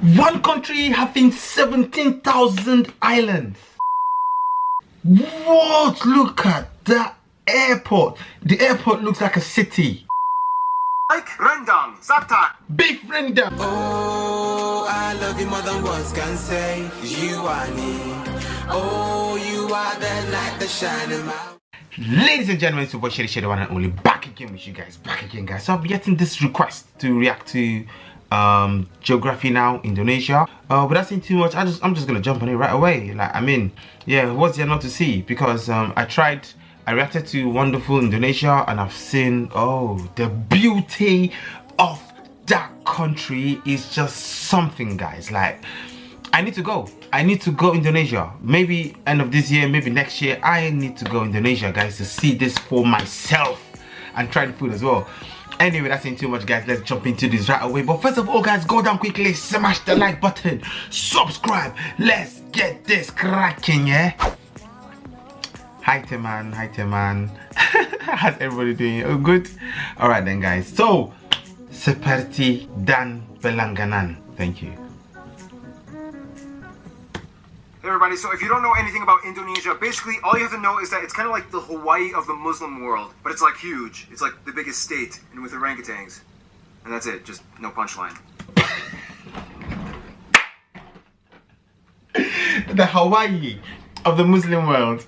One country having 17,000 islands. What? Look at that airport. The airport looks like a city. Like rendang, satay, Beef rendang. Oh, I love you more than words can say. You are me. Oh, you are the light that shines in my. Ladies and gentlemen, it's your boy Shady, the one and only, back again with you guys. Back again, guys. So I'm getting this request to react to geography now, Indonesia. But that's not too much. I'm just gonna jump on it right away. Like, I mean, yeah, what's there not to see? Because I reacted to wonderful Indonesia, and I've seen, oh, the beauty of that country is just something, guys. Like, I need to go Indonesia. Maybe end of this year, maybe next year. I need to go Indonesia, guys, to see this for myself and try the food as well. Anyway, that's ain't too much, guys. Let's jump into this right away. But first of all, guys, go down quickly, smash the like button, subscribe. Let's get this cracking, yeah? Hi Teman, hi Teman. How's everybody doing? Oh, good? Alright then, guys. So, seperti dan pelangganan. Thank you. Hey everybody, so if you don't know anything about Indonesia, basically all you have to know is that it's kind of like the Hawaii of the Muslim world, but it's like huge. It's like the biggest state, and with orangutans. And that's it, just no punchline. The Hawaii of the Muslim world.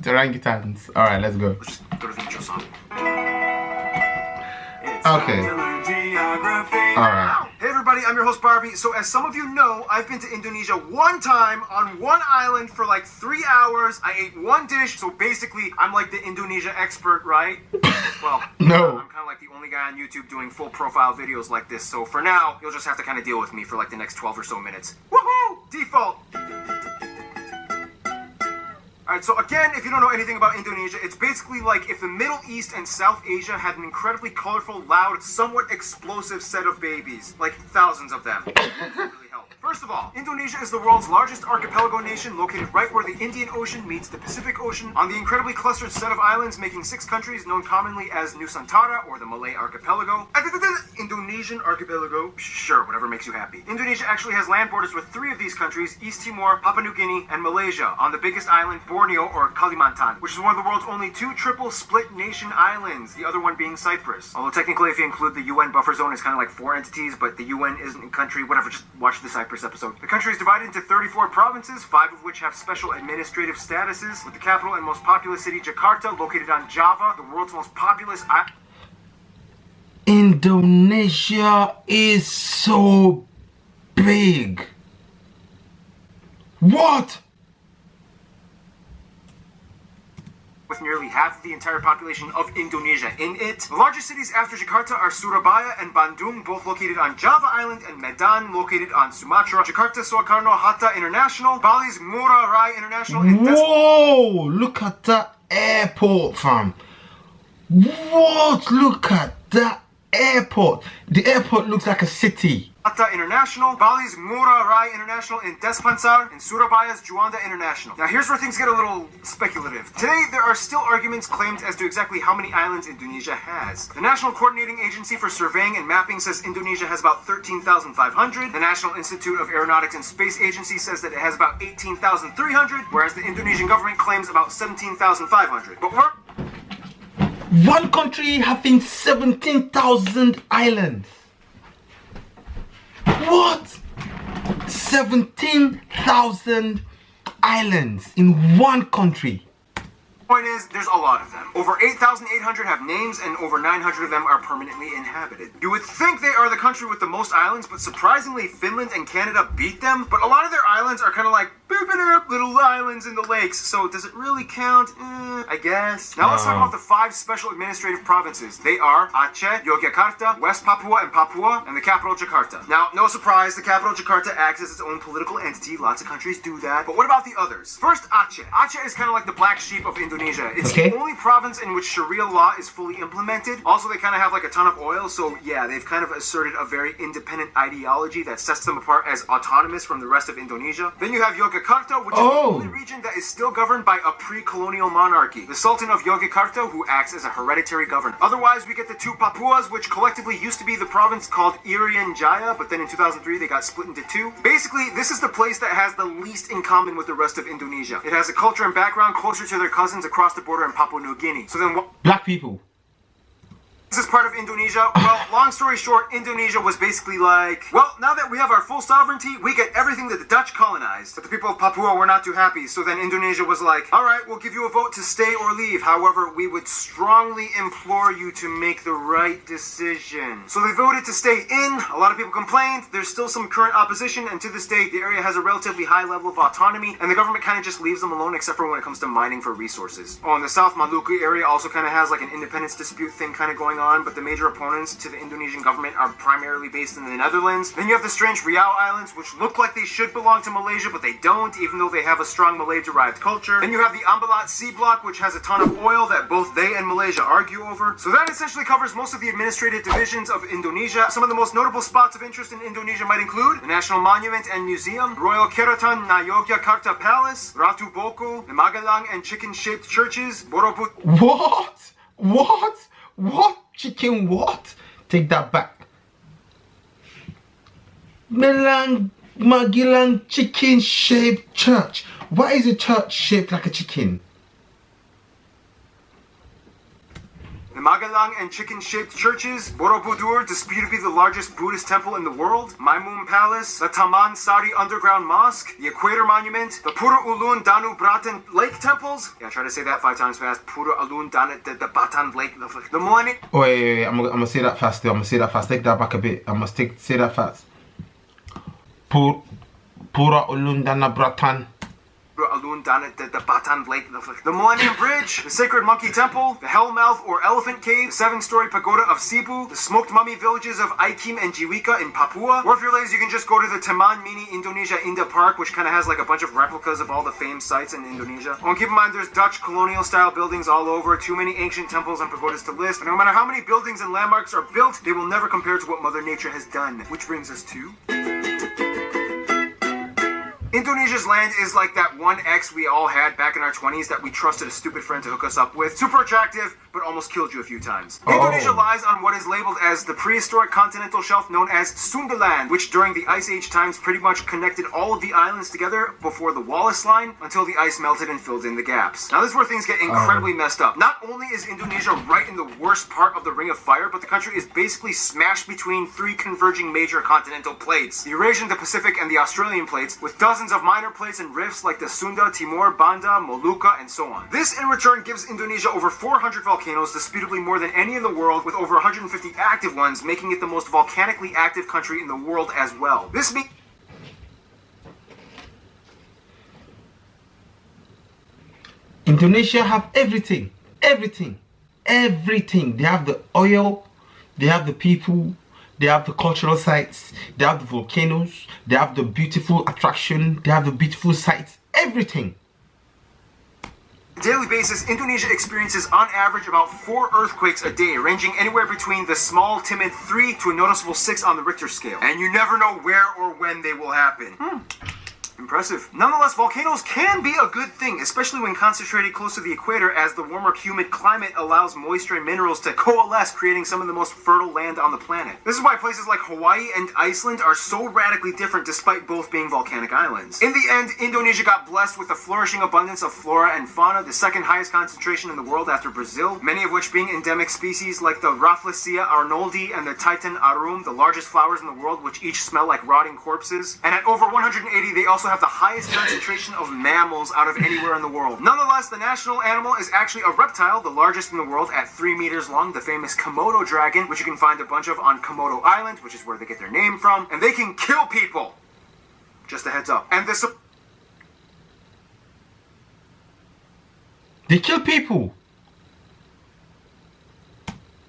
The orangutans. Alright, let's go. Let's just go to the intro song. Okay. Alright. Hey everybody, I'm your host Barbie. So as some of you know, I've been to Indonesia one time on one island for like 3 hours. I ate one dish, so basically I'm like the Indonesia expert, right? Well, no. I'm kind of like the only guy on YouTube doing full profile videos like this. So for now, you'll just have to kind of deal with me for like the next 12 or so minutes. Woohoo! Default! Alright, so again, if you don't know anything about Indonesia, it's basically like if the Middle East and South Asia had an incredibly colorful, loud, somewhat explosive set of babies. Like thousands of them. Really help. First of all, Indonesia is the world's largest archipelago nation, located right where the Indian Ocean meets the Pacific Ocean, on the incredibly clustered set of islands, making 6 countries known commonly as Nusantara, or the Malay Archipelago. Indonesian Archipelago, sure, whatever makes you happy. Indonesia actually has land borders with 3 of these countries, East Timor, Papua New Guinea, and Malaysia, on the biggest island, Borneo, or Kalimantan, which is one of the world's only 2 triple split nation islands, the other one being Cyprus. Although technically, if you include the UN buffer zone, it's kind of like 4 entities, but the UN isn't a country, whatever, just watch the Cyprus episode. The country is divided into 34 provinces, 5 of which have special administrative statuses, with the capital and most populous city, Jakarta, located on Java, the world's most populous island. Indonesia is so big. What? With nearly half of the entire population of Indonesia in it. The largest cities after Jakarta are Surabaya and Bandung, both located on Java Island, and Medan, located on Sumatra. Jakarta Soekarno-Hatta International, Bali's Ngurah Rai International, and whoa! Look at that airport, fam. What? Look at that airport. The airport looks like a city. Hatta International, Bali's Ngurah Rai International in Despansar, and Surabaya's Juanda International. Now here's where things get a little speculative. Today there are still arguments claimed as to exactly how many islands Indonesia has. The National Coordinating Agency for Surveying and Mapping says Indonesia has about 13,500. The National Institute of Aeronautics and Space Agency says that it has about 18,300, whereas the Indonesian government claims about 17,500. But we're one country having 17,000 islands. What? 17,000 islands in one country. Point is, there's a lot of them. Over 8,800 have names, and over 900 of them are permanently inhabited. You would think they are the country with the most islands, but surprisingly, Finland and Canada beat them. But a lot of their islands are kind of like boop-a-doop, little islands in the lakes. So does it really count? I guess. Now let's talk about the 5 special administrative provinces. They are Aceh, Yogyakarta, West Papua and Papua, and the capital Jakarta. Now, no surprise, the capital Jakarta acts as its own political entity. Lots of countries do that. But what about the others? First, Aceh. Aceh is kind of like the black sheep of Indonesia. It's the only province in which Sharia law is fully implemented. Also, they kind of have like a ton of oil, so yeah, they've kind of asserted a very independent ideology that sets them apart as autonomous from the rest of Indonesia. Then you have Yogyakarta, Yogyakarta, which is the only region that is still governed by a pre-colonial monarchy. The Sultan of Yogyakarta, who acts as a hereditary governor. Otherwise, we get the two Papuas, which collectively used to be the province called Irian Jaya, but then in 2003 they got split into two. Basically, this is the place that has the least in common with the rest of Indonesia. It has a culture and background closer to their cousins across the border in Papua New Guinea. So then what? Black people. This is part of Indonesia. Well, long story short, Indonesia was basically like, well, now that we have our full sovereignty, we get everything that the Dutch colonized. But the people of Papua were not too happy. So then Indonesia was like, all right, we'll give you a vote to stay or leave. However, we would strongly implore you to make the right decision. So they voted to stay in. A lot of people complained. There's still some current opposition. And to this day, the area has a relatively high level of autonomy. And the government kind of just leaves them alone, except for when it comes to mining for resources. Oh, and the South Maluku area also kind of has like an independence dispute thing kind of going on, but the major opponents to the Indonesian government are primarily based in the Netherlands. Then you have the strange Riau Islands, which look like they should belong to Malaysia, but they don't, even though they have a strong Malay-derived culture. Then you have the Ambalat Sea Block, which has a ton of oil that both they and Malaysia argue over. So that essentially covers most of the administrative divisions of Indonesia. Some of the most notable spots of interest in Indonesia might include the National Monument and Museum, Royal Keraton na Yogyakarta Palace, Ratu Boko, the Magelang and chicken-shaped churches, Borobudur. What? Chicken what? Take that back. Magelang chicken-shaped church. Why is a church shaped like a chicken? The Magelang and chicken-shaped churches, Borobudur, disputed to be the largest Buddhist temple in the world, Maimun Palace, the Taman Sari Underground Mosque, the Equator Monument, the Pura Ulun Danu Bratan Lake Temples. Yeah, try to say that 5 times fast. Pura Ulun Danu the Batan Lake. The Moani. Wait, I'm gonna say that fast. Take that back a bit. Say that fast. Pura Ulun Danu Bratan. Alun Danit, the Batan Lake, the Millennium Bridge, the Sacred Monkey Temple, the Hellmouth or Elephant Cave, the 7-story pagoda of Cebu, the smoked mummy villages of Aikim and Jiwika in Papua. Or if you're lazy, you can just go to the Taman Mini Indonesia Indah Park, which kind of has like a bunch of replicas of all the famed sites in Indonesia. Oh, and keep in mind, there's Dutch colonial style buildings all over, too many ancient temples and pagodas to list. But no matter how many buildings and landmarks are built, they will never compare to what Mother Nature has done. Which brings us to... Indonesia's land is like that one ex we all had back in our 20s that we trusted a stupid friend to hook us up with. Super attractive, but almost killed you a few times. Indonesia lies on what is labeled as the prehistoric continental shelf known as Sundaland, which during the Ice Age times pretty much connected all of the islands together before the Wallace Line until the ice melted and filled in the gaps. Now this is where things get incredibly messed up. Not only is Indonesia right in the worst part of the Ring of Fire, but the country is basically smashed between 3 converging major continental plates. The Eurasian, the Pacific, and the Australian plates, with dozens of minor plates and rifts like the Sunda, Timor, Banda, Molucca, and so on. This in return gives Indonesia over 400 volcanoes, disputably more than any in the world, with over 150 active ones, making it the most volcanically active country in the world as well. This means Indonesia have everything. They have the oil, they have the people, they have the cultural sites, they have the volcanoes, they have the beautiful attraction, they have the beautiful sites, everything. On a daily basis, Indonesia experiences on average about 4 earthquakes a day, ranging anywhere between the small, timid 3 to a noticeable 6 on the Richter scale. And you never know where or when they will happen. Impressive. Nonetheless, volcanoes can be a good thing, especially when concentrated close to the equator, as the warmer, humid climate allows moisture and minerals to coalesce, creating some of the most fertile land on the planet. This is why places like Hawaii and Iceland are so radically different despite both being volcanic islands. In the end, Indonesia got blessed with a flourishing abundance of flora and fauna, the second highest concentration in the world after Brazil, many of which being endemic species like the Rafflesia arnoldi and the Titan arum, the largest flowers in the world, which each smell like rotting corpses. And at over 180, they also have the highest concentration of mammals out of anywhere in the world. Nonetheless, the national animal is actually a reptile, the largest in the world at 3 meters long, the famous Komodo Dragon, which you can find a bunch of on Komodo Island, which is where they get their name from, and they can kill people. Just a heads up. And this... They kill people.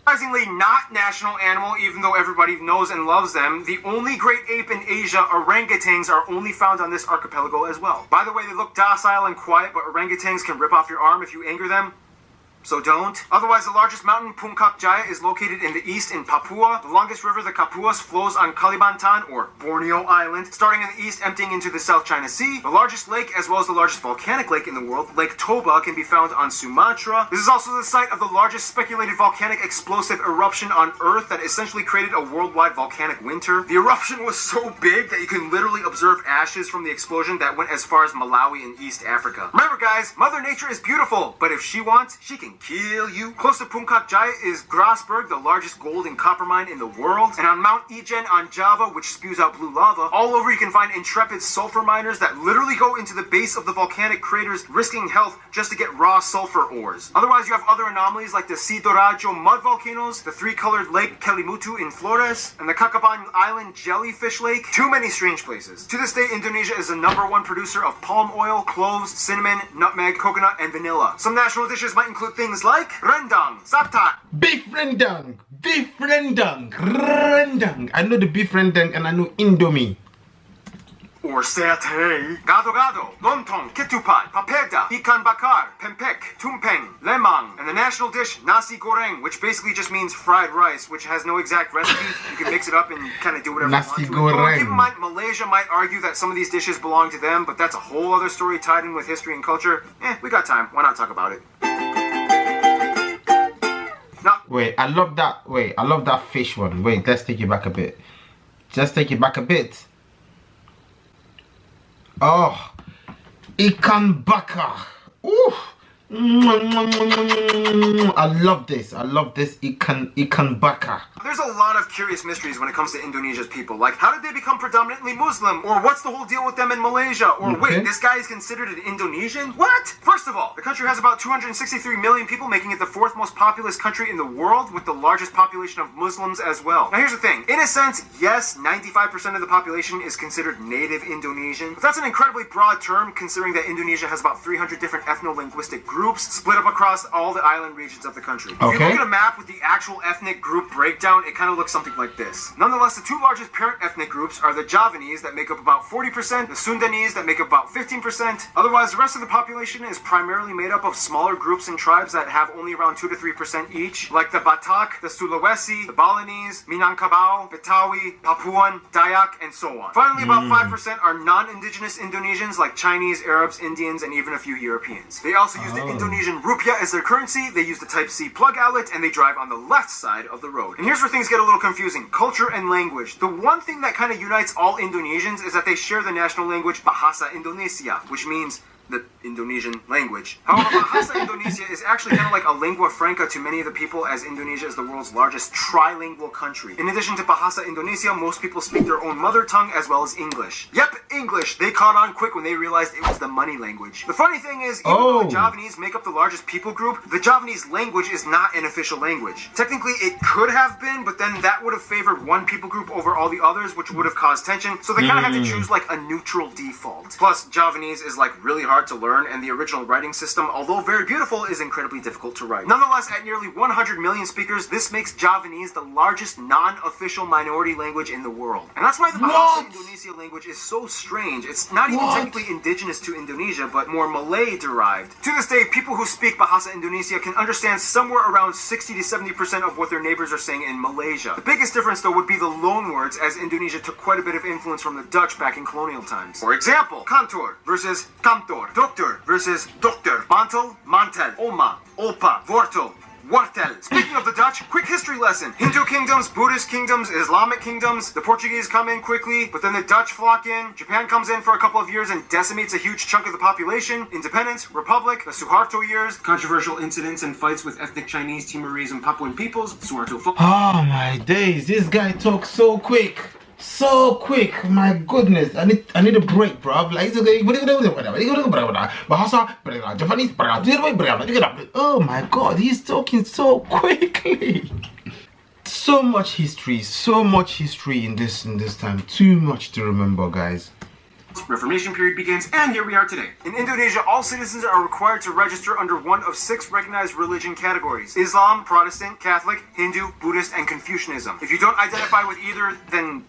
Surprisingly not national animal, even though everybody knows and loves them. The only great ape in Asia, orangutans, are only found on this archipelago as well. By the way, they look docile and quiet, but orangutans can rip off your arm if you anger them. so don't. Otherwise, the largest mountain, Puncak Jaya, is located in the east in Papua. The longest river, the Kapuas, flows on Kalimantan, or Borneo Island, starting in the east, emptying into the South China Sea. The largest lake, as well as the largest volcanic lake in the world, Lake Toba, can be found on Sumatra. This is also the site of the largest speculated volcanic explosive eruption on Earth that essentially created a worldwide volcanic winter. The eruption was so big that you can literally observe ashes from the explosion that went as far as Malawi in East Africa. Remember, guys, Mother Nature is beautiful, but if she wants, she can kill you. Close to Puncak Jaya is Grasberg, the largest gold and copper mine in the world. And on Mount Ijen on Java, which spews out blue lava, all over you can find intrepid sulfur miners that literally go into the base of the volcanic craters, risking health just to get raw sulfur ores. Otherwise, you have other anomalies like the Sidorajo mud volcanoes, the three-colored lake Kelimutu in Flores, and the Kakaban Island jellyfish lake. Too many strange places. To this day, Indonesia is the #1 producer of palm oil, cloves, cinnamon, nutmeg, coconut, and vanilla. Some national dishes might include things like rendang, saptak, Beef rendang, rendang. I know the beef rendang and I know Indomie. or satay, gado-gado, lontong, ketupat, papeda, ikan bakar, pempek, tumpeng, lemang, and the national dish nasi goreng, which basically just means fried rice, which has no exact recipe. You can mix it up and kind of do whatever Nasi you want to. goreng. Keep in mind, Malaysia might argue that some of these dishes belong to them, but that's a whole other story tied in with history and culture. We got time. Why not talk about it? Wait, I love that. Wait, I love that fish one. Wait, let's take it back a bit. Just take it back a bit. Oh, ikan bakar. Ooh. I love this. I love this ikan bakar. There's a lot of curious mysteries when it comes to Indonesia's people. Like, how did they become predominantly Muslim? Or what's the whole deal with them in Malaysia? Or wait, this guy is considered an Indonesian? What? First of all, the country has about 263 million people, making it the 4th most populous country in the world, with the largest population of Muslims as well. Now here's the thing. In a sense, yes, 95% of the population is considered native Indonesian. But that's an incredibly broad term, considering that Indonesia has about 300 different ethno-linguistic groups split up across all the island regions of the country. If you look at a map with the actual ethnic group breakdown, it kind of looks something like this. Nonetheless, the 2 largest parent ethnic groups are the Javanese, that make up about 40%, the Sundanese, that make up about 15%. Otherwise, the rest of the population is primarily made up of smaller groups and tribes that have only around 2 to 3% each, like the Batak, the Sulawesi, the Balinese, Minangkabau, Betawi, Papuan, Dayak, and so on. Finally, about 5% are non-indigenous Indonesians, like Chinese, Arabs, Indians, and even a few Europeans. They also use the Indonesian rupiah as their currency, they use the Type-C plug outlet, and they drive on the left side of the road. And here's where things get a little confusing. Culture and language. The one thing that kind of unites all Indonesians is that they share the national language Bahasa Indonesia, which means the Indonesian language. However, Bahasa Indonesia is actually kind of like a lingua franca to many of the people, as Indonesia is the world's largest trilingual country. In addition to Bahasa Indonesia, most people speak their own mother tongue as well as English. Yep, English. They caught on quick when they realized it was the money language. The funny thing is, even though the Javanese make up the largest people group, the Javanese language is not an official language. Technically, it could have been, but then that would have favored one people group over all the others, which would have caused tension, so they kind of had to choose like a neutral default. Plus, Javanese is like really hard to learn, and the original writing system, although very beautiful, is incredibly difficult to write. Nonetheless, at nearly 100 million speakers, this makes Javanese the largest non-official minority language in the world. And that's why the Bahasa Indonesia language is so strange. It's not even technically indigenous to Indonesia, but more Malay-derived. To this day, people who speak Bahasa Indonesia can understand somewhere around 60 to 70% of what their neighbors are saying in Malaysia. The biggest difference, though, would be the loan words, as Indonesia took quite a bit of influence from the Dutch back in colonial times. For example, kantor versus kantor, doctor versus doctor, mantel, mantel, oma, opa, wortel, wortel. Speaking of the Dutch, quick history lesson. Hindu kingdoms, Buddhist kingdoms, Islamic kingdoms, the Portuguese come in quickly, but then the Dutch flock in. Japan comes in for a couple of years and decimates a huge chunk of the population. Independence, Republic, the Suharto years, controversial incidents and fights with ethnic Chinese, Timorese, and Papuan peoples, Suharto. Oh my days, this guy talks so quick. So quick, my goodness! I need a break, bro. Like, Japanese. Oh my God, he's talking so quickly. So much history in this time. Too much to remember, guys. Reformation period begins, and here we are today. In Indonesia, all citizens are required to register under one of 6 recognized religion categories: Islam, Protestant, Catholic, Hindu, Buddhist, and Confucianism. If you don't identify with either, then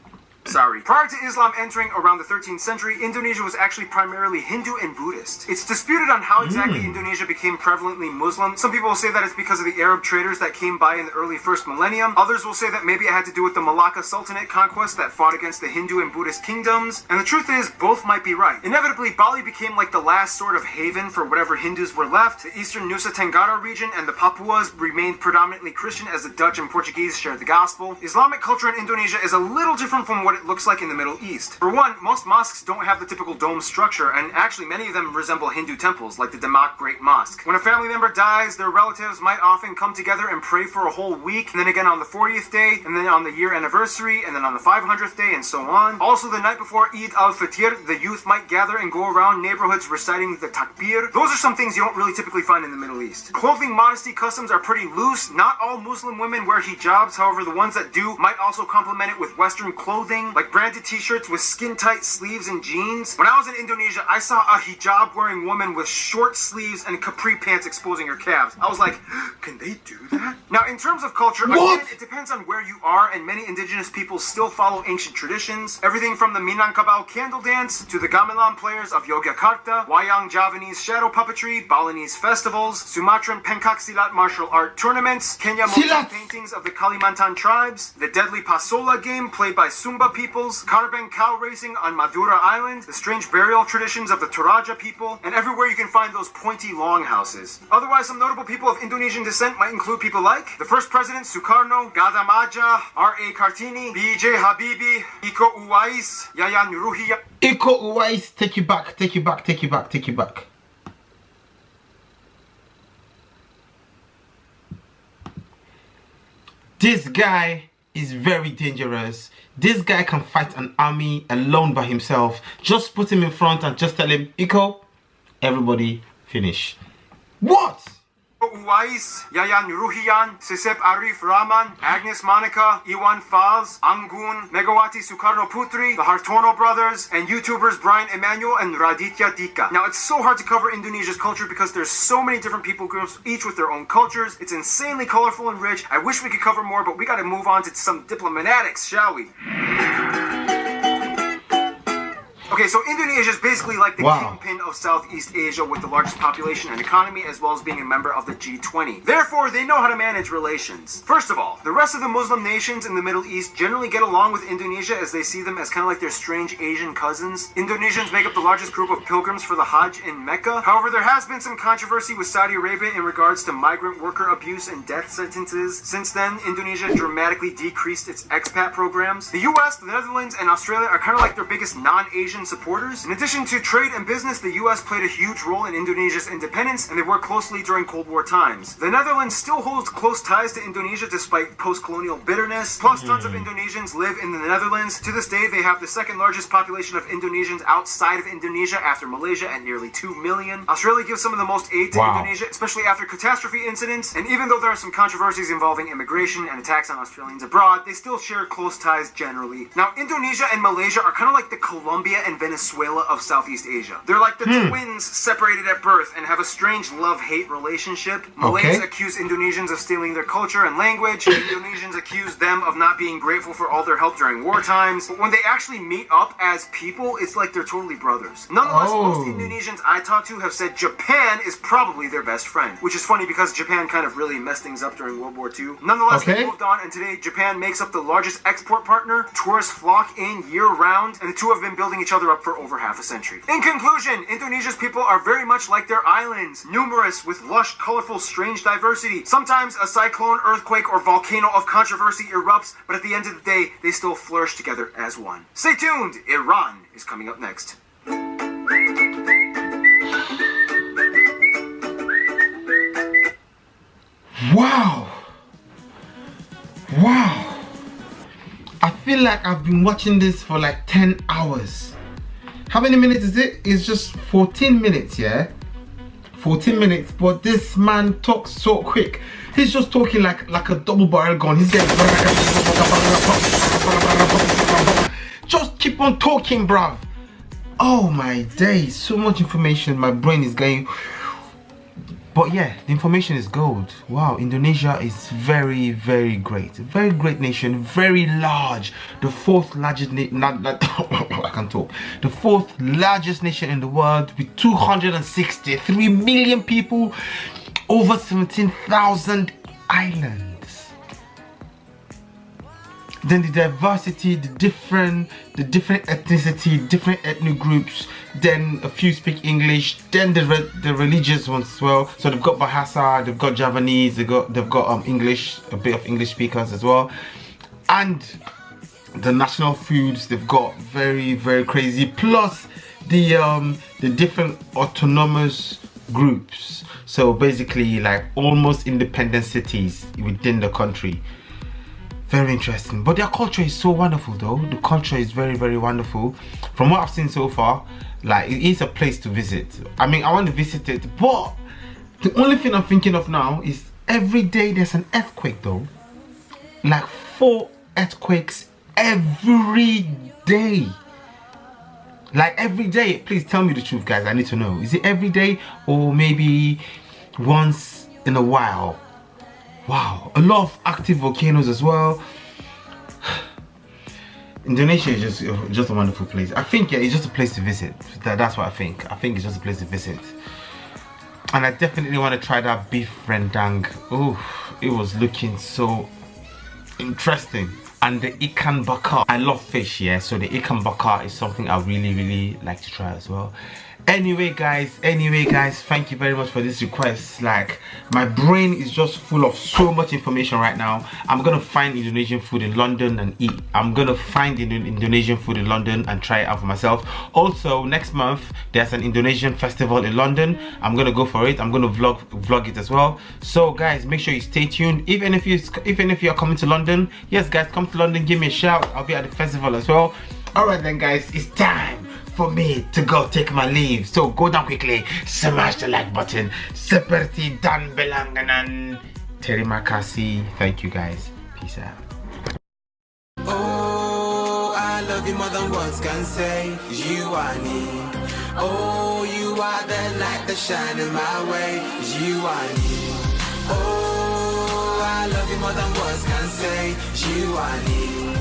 Sorry. Prior to Islam entering around the 13th century, Indonesia was actually primarily Hindu and Buddhist. It's disputed on how exactly Indonesia became prevalently Muslim. Some people will say that it's because of the Arab traders that came by in the early first millennium. Others will say that maybe it had to do with the Malacca Sultanate conquest that fought against the Hindu and Buddhist kingdoms. And the truth is, both might be right. Inevitably, Bali became like the last sort of haven for whatever Hindus were left. The eastern Nusa Tenggara region and the Papuas remained predominantly Christian as the Dutch and Portuguese shared the gospel. Islamic culture in Indonesia is a little different from what it looks like in the Middle East. For one, most mosques don't have the typical dome structure, and actually many of them resemble Hindu temples, like the Demak Great Mosque. When a family member dies, their relatives might often come together and pray for a whole week, and then again on the 40th day, and then on the year anniversary, and then on the 500th day, and so on. Also, the night before Eid al-Fitr, the youth might gather and go around neighborhoods reciting the takbir. Those are some things you don't really typically find in the Middle East. Clothing modesty customs are pretty loose. Not all Muslim women wear hijabs, however the ones that do might also complement it with Western clothing, like branded t-shirts with skin-tight sleeves and jeans. When I was in Indonesia, I saw a hijab-wearing woman with short sleeves and capri pants exposing her calves. I was like, can they do that? Now, in terms of culture, again, it depends on where you are, and many indigenous peoples still follow ancient traditions. Everything from the Minangkabau candle dance to the gamelan players of Yogyakarta, Wayang Javanese shadow puppetry, Balinese festivals, Sumatran pencak silat martial art tournaments, Kenya motif paintings of the Kalimantan tribes, the deadly Pasola game played by Sumba peoples, Carbang cow racing on Madura Island, the strange burial traditions of the Toraja people, and everywhere you can find those pointy longhouses. Otherwise, some notable people of Indonesian descent might include people like the first president Sukarno, Gada Maja, R.A. Kartini, B.J. Habibie, Iko Uwais, Yaya Nuruhiya. Iko Uwais, take you back, take you back, take you back, take you back. This guy is very dangerous. This guy can fight an army alone by himself. Just put him in front and just tell him, Iko, everybody finish. What? Uwais, Yaya Nuruhian, Sisep Arif Rahman, Agnes Monica, Iwan Faz, Anggun, Megawati Sukarno Putri, the Hartono brothers, and YouTubers Brian Emanuel and Raditya Dika. Now, it's so hard to cover Indonesia's culture because there's so many different people groups, each with their own cultures. It's insanely colorful and rich. I wish we could cover more, but we gotta move on to some diplomatics, shall we? Okay, so Indonesia is basically like the kingpin of Southeast Asia with the largest population and economy, as well as being a member of the G20. Therefore, they know how to manage relations. First of all, the rest of the Muslim nations in the Middle East generally get along with Indonesia as they see them as kind of like their strange Asian cousins. Indonesians make up the largest group of pilgrims for the Hajj in Mecca. However, there has been some controversy with Saudi Arabia in regards to migrant worker abuse and death sentences. Since then, Indonesia dramatically decreased its expat programs. The US, the Netherlands, and Australia are kind of like their biggest non-Asian supporters. In addition to trade and business, the US played a huge role in Indonesia's independence, and they worked closely during Cold War times. The Netherlands still holds close ties to Indonesia despite post-colonial bitterness. Plus, tons of Indonesians live in the Netherlands. To this day, they have the second largest population of Indonesians outside of Indonesia after Malaysia at nearly 2 million. Australia gives some of the most aid to Indonesia, especially after catastrophe incidents. And even though there are some controversies involving immigration and attacks on Australians abroad, they still share close ties generally. Now, Indonesia and Malaysia are kind of like the Colombia and Venezuela of Southeast Asia. They're like the twins separated at birth and have a strange love-hate relationship. Malays accuse Indonesians of stealing their culture and language. Indonesians accuse them of not being grateful for all their help during war times. But when they actually meet up as people, it's like they're totally brothers. Nonetheless, most Indonesians I talked to have said Japan is probably their best friend, which is funny because Japan kind of really messed things up during World War II. Nonetheless, they moved on, and today Japan makes up the largest export partner. Tourists flock in year-round, and the two have been building each other up for over half a century. In conclusion, Indonesia's people are very much like their islands, numerous with lush, colorful, strange diversity. Sometimes a cyclone, earthquake, or volcano of controversy erupts, but at the end of the day, they still flourish together as one. Stay tuned, Iran is coming up next. Wow. Wow. I feel like I've been watching this for like 10 hours. How many minutes is it? It's just 14 minutes, yeah? 14 minutes, but this man talks so quick. He's just talking like a double barrel gun. He's getting... Just keep on talking, bruv. Oh my days, so much information. My brain is going... But yeah, the information is gold. Wow, Indonesia is very, very great. Very great nation, very large. The fourth largest I can talk. The fourth largest nation in the world with 263 million people, over 17,000 islands. Then the diversity, the different ethnicity, different ethnic groups. Then a few speak English. Then the religious ones as well. So they've got Bahasa, they've got Javanese, they've got English, a bit of English speakers as well. And the national foods they've got very, very crazy. Plus the different autonomous groups. So basically like almost independent cities within the country. Very interesting. But their culture is so wonderful though. The culture is very, very wonderful. From what I've seen so far, like it is a place to visit. I mean, I want to visit it, but the only thing I'm thinking of now is every day there's an earthquake though. Like 4 earthquakes every day. Like every day. Please tell me the truth, guys. I need to know. Is it every day or maybe once in a while? Wow, a lot of active volcanoes as well. Indonesia is just a wonderful place. I think, yeah, it's just a place to visit. That's what I think. I think it's just a place to visit. And I definitely want to try that beef rendang. Oh, it was looking so interesting. And the ikan bakar. I love fish, yeah. So the ikan bakar is something I really, really like to try as well. Anyway guys, thank you very much for this request. Like my brain is just full of so much information right now. I'm gonna find Indonesian food in London and eat. I'm gonna find Indonesian food in London and try it out for myself. Also next month there's an Indonesian festival in London. I'm gonna go for it. I'm gonna vlog it as well. So guys, make sure you stay tuned. Even if you're coming to London, yes guys, come to London, give me a shout. I'll be at the festival as well. Alright then guys, it's time for me to go take my leave. So go down quickly, smash the like button. Seperti dan belanganan. Terima kasih. Thank you guys. Peace out. Oh, I love you more than words can say. You are me. Oh, you are the light that shine in my way. You are me. Oh, I love you more than words can say. You are me.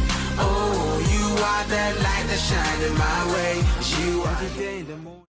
Oh, you are the light that shine in my way. You are every day in the morning.